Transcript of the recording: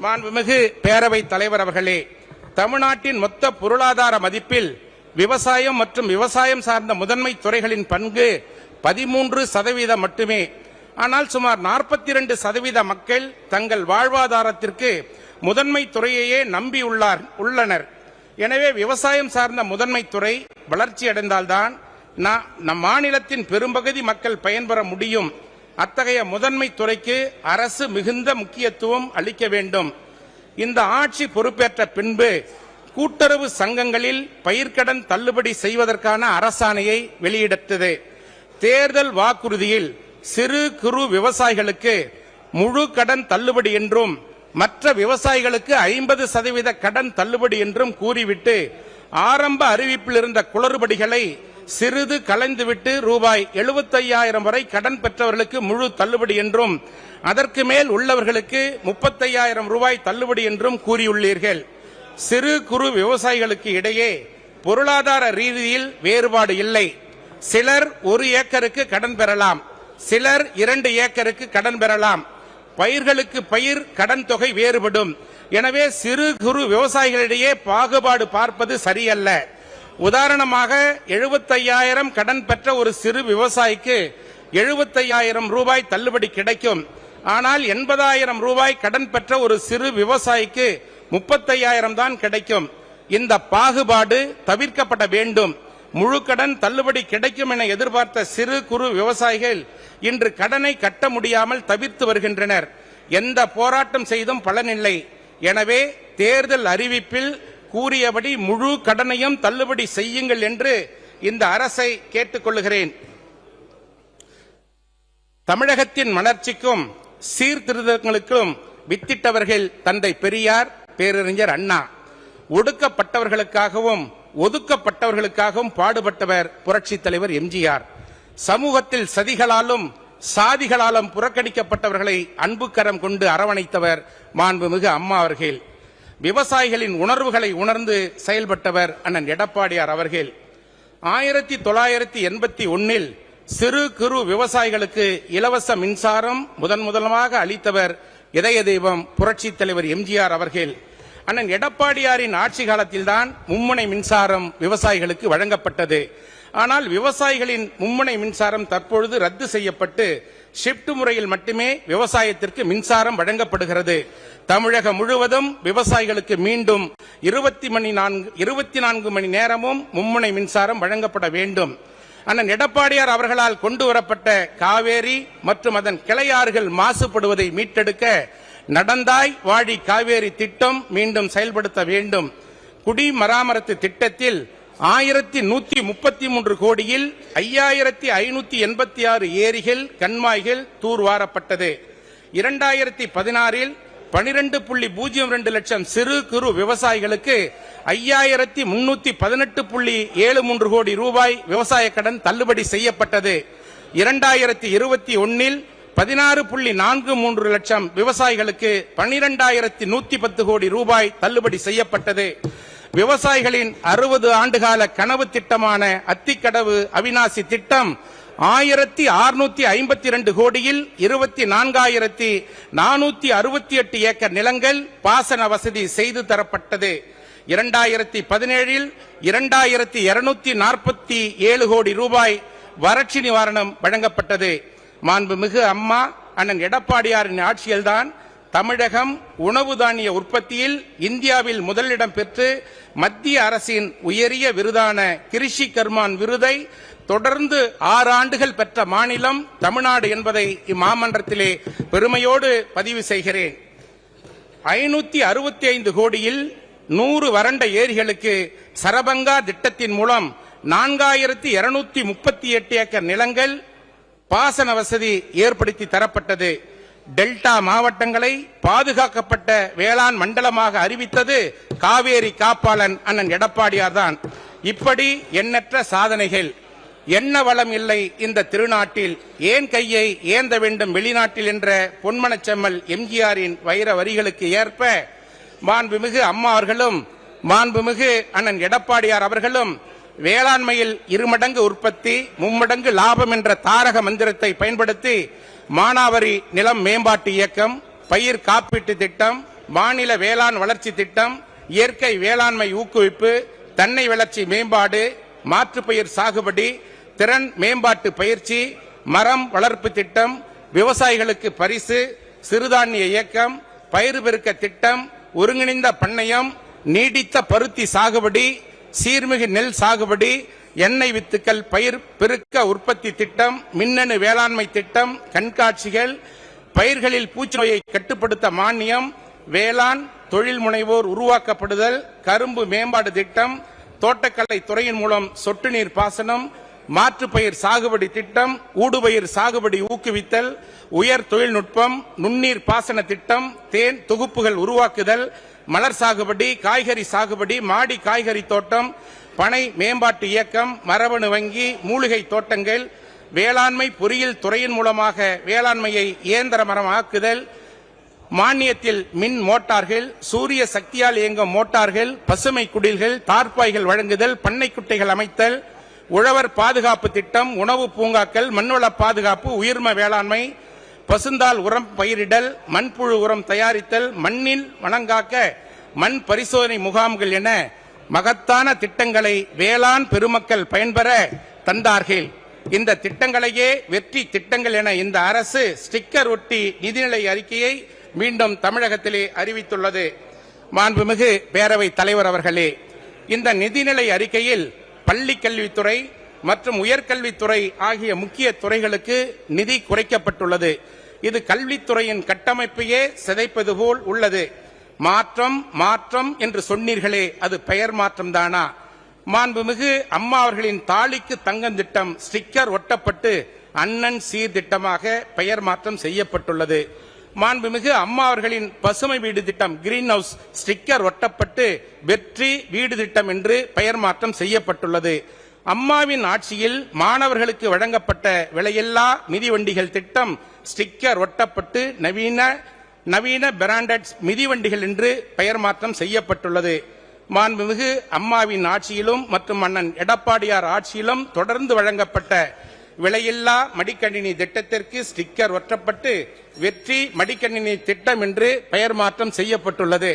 மாண்புமிகு பேரவைத் தலைவர் அவர்களே, தமிழ்நாட்டின் மொத்த பொருளாதார மதிப்பில் விவசாயம் மற்றும் விவசாயம் சார்ந்த முதன்மை துறைகளின் பங்கு 13% மட்டுமே. ஆனால் சுமார் 42% மக்கள் தங்கள் வாழ்வாதாரத்திற்கு முதன்மை துறையையே நம்பி உள்ளனர். எனவே விவசாயம் சார்ந்த முதன்மை துறை வளர்ச்சி அடைந்தால்தான் நம் மாநிலத்தின் பெரும்பகுதி மக்கள் பயன்பெற முடியும். அத்தகைய முதன்மை துறைக்கு அரசு மிகுந்த முக்கியத்துவம் அளிக்க வேண்டும். இந்த ஆட்சி பொறுப்பேற்ற பின்பு கூட்டுறவு சங்கங்களில் பயிர்க்கடன் தள்ளுபடி செய்வதற்கான அரசாணையை வெளியிட்டது. தேர்தல் வாக்குறுதியில் சிறு குறு விவசாயிகளுக்கு முழு கடன் தள்ளுபடி என்றும் மற்ற விவசாயிகளுக்கு 50% கடன் தள்ளுபடி என்றும் கூறிவிட்டு ஆரம்ப அறிவிப்பில் இருந்த குளறுபடிகளை சிறிது கலைந்துவிட்டு ரூபாய் 75,000 வரை கடன் பெற்றவர்களுக்கு முழு தள்ளுபடி என்றும் அதற்கு மேல் உள்ளவர்களுக்கு 35,000 ரூபாய் தள்ளுபடி என்றும் கூறியுள்ளீர்கள். சிறு குறு விவசாயிகளுக்கு இடையே பொருளாதார ரீதியில் வேறுபாடு இல்லை. சிலர் 1 ஏக்கருக்கு கடன் பெறலாம், சிலர் 2 ஏக்கருக்கு கடன் பெறலாம். பயிர்களுக்கு பயிர் கடன் தொகை வேறுபடும். எனவே சிறு குறு விவசாயிகளிடையே பாகுபாடு பார்ப்பது சரியல்ல. உதாரணமாக 75,000 கடன் பெற்ற ஒரு சிறு விவசாயிக்கு 75,000 ரூபாய் தள்ளுபடி கிடைக்கும். ஆனால் 80,000 ரூபாய் கடன் பெற்ற ஒரு சிறு விவசாயிக்கு 35,000 தான் கிடைக்கும். இந்த பாகுபாடு தவிர்க்கப்பட வேண்டும். முழு கடன் தள்ளுபடி கிடைக்கும் என எதிர்பார்த்த சிறு குறு விவசாயிகள் இன்று கடனை கட்ட முடியாமல் தவிர்த்து வருகின்றனர். எந்த போராட்டம் செய்தும் பலனில்லை. எனவே தேர்தல் அறிவிப்பில் கூறியபடி முழு கடனையும் தள்ளுபடி செய்யுங்கள் என்று இந்த அரசை கேட்டுக்கொள்கிறேன். தமிழகத்தின் வளர்ச்சிக்கும் சீர்திருத்தங்களுக்கும் வித்திட்டவர்கள் தந்தை பெரியார், பேரறிஞர் அண்ணா. ஒடுக்கப்பட்டவர்களுக்காகவும் ஒதுக்கப்பட்டவர்களுக்காகவும் பாடுபட்டவர் புரட்சி தலைவர் எம்ஜிஆர். சமூகத்தில் சதிகளாலும் சாதிகளாலும் புறக்கணிக்கப்பட்டவர்களை அன்பு கரம் கொண்டு அரவணைத்தவர் மாண்புமிகு அம்மா அவர்கள். விவசாயிகளின் உணர்வுகளை உணர்ந்து செயல்பட்டவர் அண்ணன் எடப்பாடியார் அவர்கள். 1981 சிறு குறு விவசாயிகளுக்கு இலவச மின்சாரம் முதன்முதலாக அளித்தவர் இதய தெய்வம் புரட்சி தலைவர் எம்ஜிஆர் அவர்கள். அண்ணன் எடப்பாடியாரின் ஆட்சி காலத்தில்தான் மும்முனை மின்சாரம் விவசாயிகளுக்கு வழங்கப்பட்டது. ஆனால் விவசாயிகளின் மும்முனை மின்சாரம் தற்பொழுது ரத்து செய்யப்பட்டு ஷிப்ட் முறையில் மட்டுமே விவசாயத்திற்கு மின்சாரம் வழங்கப்படுகிறது. தமிழகம் முழுவதும் விவசாயிகளுக்கு மீண்டும் 24 மணி நேரமும் மும்முனை மின்சாரம் வழங்கப்பட வேண்டும். அண்ணன் எடப்பாடியார் அவர்களால் கொண்டு வரப்பட்ட காவேரி மற்றும் அதன் கிளையாறுகள் மாசுபடுவதை மீட்டெடுக்க நடந்தாய் வாழி காவேரி திட்டம் மீண்டும் செயல்படுத்த வேண்டும். குடிமராமத்து திட்டத்தில் 1133 கோடியில் 5586 ஏரிகள் கண்மாய்கள் தூர்வாரப்பட்டது. 2016 12.02 லட்சம் சிறு குறு விவசாயிகளுக்கு 5318.73 கோடி ரூபாய் விவசாய கடன் தள்ளுபடி செய்யப்பட்டது. 2021 16.43 லட்சம் விவசாயிகளுக்கு 12,110 கோடி ரூபாய் தள்ளுபடி செய்யப்பட்டது. விவசாயிகளின் 60 ஆண்டுகால கனவு திட்டமான அத்திக்கடவு அவிநாசி திட்டம் 1652 கோடியில் 24,468 ஏக்கர் நிலங்கள் பாசன வசதி செய்து தரப்பட்டது. 2017 2,247 கோடி ரூபாய் வறட்சி நிவாரணம் வழங்கப்பட்டது. மாண்புமிகு அம்மா அண்ணன் எடப்பாடியாரின் ஆட்சியில்தான் தமிழகம் உணவு தானிய உற்பத்தியில் இந்தியாவில் முதலிடம் பெற்று மத்திய அரசின் உயரிய விருதான கிருஷி கர்மான் விருதை தொடர்ந்து 6 ஆண்டுகள் பெற்ற மாநிலம் தமிழ்நாடு என்பதை இம்மாமன்றத்திலே பெருமையோடு பதிவு செய்கிறேன். 565 கோடியில் 100 வறண்ட ஏரிகளுக்கு சரபங்கா திட்டத்தின் மூலம் 4,238 ஏக்கர் நிலங்கள் பாசன வசதி ஏற்படுத்தி தரப்பட்டது. டெல்டா மாவட்டங்களை பாதுகாக்கப்பட்ட வேளாண் மண்டலமாக அறிவித்தது காவேரி காப்பாளன் அண்ணன் எடப்பாடியார் தான். இப்படி எண்ணற்ற சாதனைகள். எண்ண வளம் இல்லை இந்த திருநாட்டில், ஏன் கையை ஏந்த வேண்டும் வெளிநாட்டில் என்ற பொன்மனச்செம்மல் எம்ஜிஆரின் வைர வரிகளுக்கு ஏற்ப மாண்புமிகு அம்மா அவர்களும் மாண்புமிகு அண்ணன் எடப்பாடியார் அவர்களும் வேளாண்மையில் 2 மடங்கு உற்பத்தி 3 மடங்கு லாபம் என்ற தாரக மந்திரத்தை பயன்படுத்தி மானாவாரி நிலம் மேம்பாட்டு இயக்கம், பயிர் காப்பீட்டு திட்டம், மாநில வேளாண் வளர்ச்சி திட்டம், இயற்கை வேளாண்மை ஊக்குவிப்பு, தென்னை வளர்ச்சி மேம்பாடு, மாற்றுப்பயிர் சாகுபடி, திறன் மேம்பாட்டு பயிற்சி, மரம் வளர்ப்பு திட்டம், விவசாயிகளுக்கு பரிசு, சிறுதானிய இயக்கம், பயிர் பெருக்க திட்டம், ஒருங்கிணைந்த பண்ணையம், நீடித்த பருத்தி சாகுபடி, சீர்மிகு நெல் சாகுபடி, எண்ணெய் வித்துக்கள் பயிர் பெருக்க உற்பத்தி திட்டம், மின்னணு வேளாண்மை திட்டம், கண்காட்சிகள், பயிர்களில் பூச்சிநோயை கட்டுப்படுத்த மானியம், வேளாண் தொழில் முனைவோர் உருவாக்கப்படுதல், கரும்பு மேம்பாடு திட்டம், தோட்டக்கலை துறையின் மூலம் சொட்டு நீர் பாசனம், மாற்றுப்பயிர் சாகுபடி திட்டம், ஊடுபயிர் சாகுபடி ஊக்குவித்தல், உயர் தொழில்நுட்பம், நுண்ணீர் பாசன திட்டம், தேன் தொகுப்புகள் உருவாக்குதல், மலர் சாகுபடி, காய்கறி சாகுபடி, மாடி காய்கறி தோட்டம், பனை மேம்பாட்டு இயக்கம், மரபணு வங்கி, மூலிகை தோட்டங்கள், வேளாண்மை பொறியியல் துறையின் மூலமாக வேளாண்மையை இயந்திரமயமாக்குதல், மானியத்தில் மின் மோட்டார்கள், சூரிய சக்தியால் இயங்கும் மோட்டார்கள், பசுமை குடில்கள், தார்ப்பாய்கள் வழங்குதல், பண்ணைக்குட்டைகள் அமைத்தல், உழவர் பாதுகாப்பு திட்டம், உணவு பூங்காக்கள், மண்வள பாதுகாப்பு, உயிர்ம வேளாண்மை, பசுந்தால் உரம் பயிரிடல், மண்புழு உரம் தயாரித்தல், மண்ணில் வளங்காக்க மண் பரிசோதனை முகாம்கள் என மகத்தான திட்டங்களை வேளாண் பெருமக்கள் பயன்பெற தந்தார்கள். இந்த திட்டங்களையே வெற்றி திட்டங்கள் என இந்த அரசு ஸ்டிக்கர் ஒட்டி நிதிநிலை அறிக்கையை மீண்டும் தமிழகத்திலே அறிவித்துள்ளது. மாண்புமிகு பேரவைத் தலைவர் அவர்களே, இந்த நிதிநிலை அறிக்கையில் பள்ளி கல்வித்துறை மற்றும் உயர்கல்வித்துறை ஆகிய முக்கிய துறைகளுக்கு நிதி குறைக்கப்பட்டுள்ளது. இது கல்வித்துறையின் கட்டமைப்பையே சிதைப்பது போல் உள்ளது. மாற்றம் மாற்றம் என்று சொன்னீர்களே, அது பெயர் மாற்றம் தானா? மாண்புமிகு அம்மா அவர்களின் தாலிக்கு தங்கம் திட்டம் ஸ்டிக்கர் ஒட்டப்பட்டு அண்ணன் சீர்திட்டமாக பெயர் மாற்றம் செய்யப்பட்டுள்ளது. மாண்புமிகு அம்மா அவர்களின் பசுமை வீடு திட்டம் கிரீன் ஹவுஸ் ஸ்டிக்கர் ஒட்டப்பட்டு வெற்றி வீடு திட்டம் என்று பெயர் மாற்றம் செய்யப்பட்டுள்ளது. அம்மாவின் ஆட்சியில் மாணவர்களுக்கு வழங்கப்பட்ட விலையில்லா மிதிவண்டிகள் திட்டம் ஸ்டிக்கர் ஒட்டப்பட்டு நவீன பிராண்டட் மிதிவண்டிகள் என்று பெயர் மாற்றம் செய்யப்பட்டுள்ளது. மாண்புமிகு அம்மாவின் ஆட்சியிலும் மற்றும் அண்ணன் எடப்பாடியார் ஆட்சியிலும் தொடர்ந்து வழங்கப்பட்ட விலையில்லா மடிக்கணினி திட்டத்திற்கு ஸ்டிக்கர் ஒட்டப்பட்டு வெற்றி மடிக்கணினி திட்டம் என்று பெயர் மாற்றம் செய்யப்பட்டுள்ளது.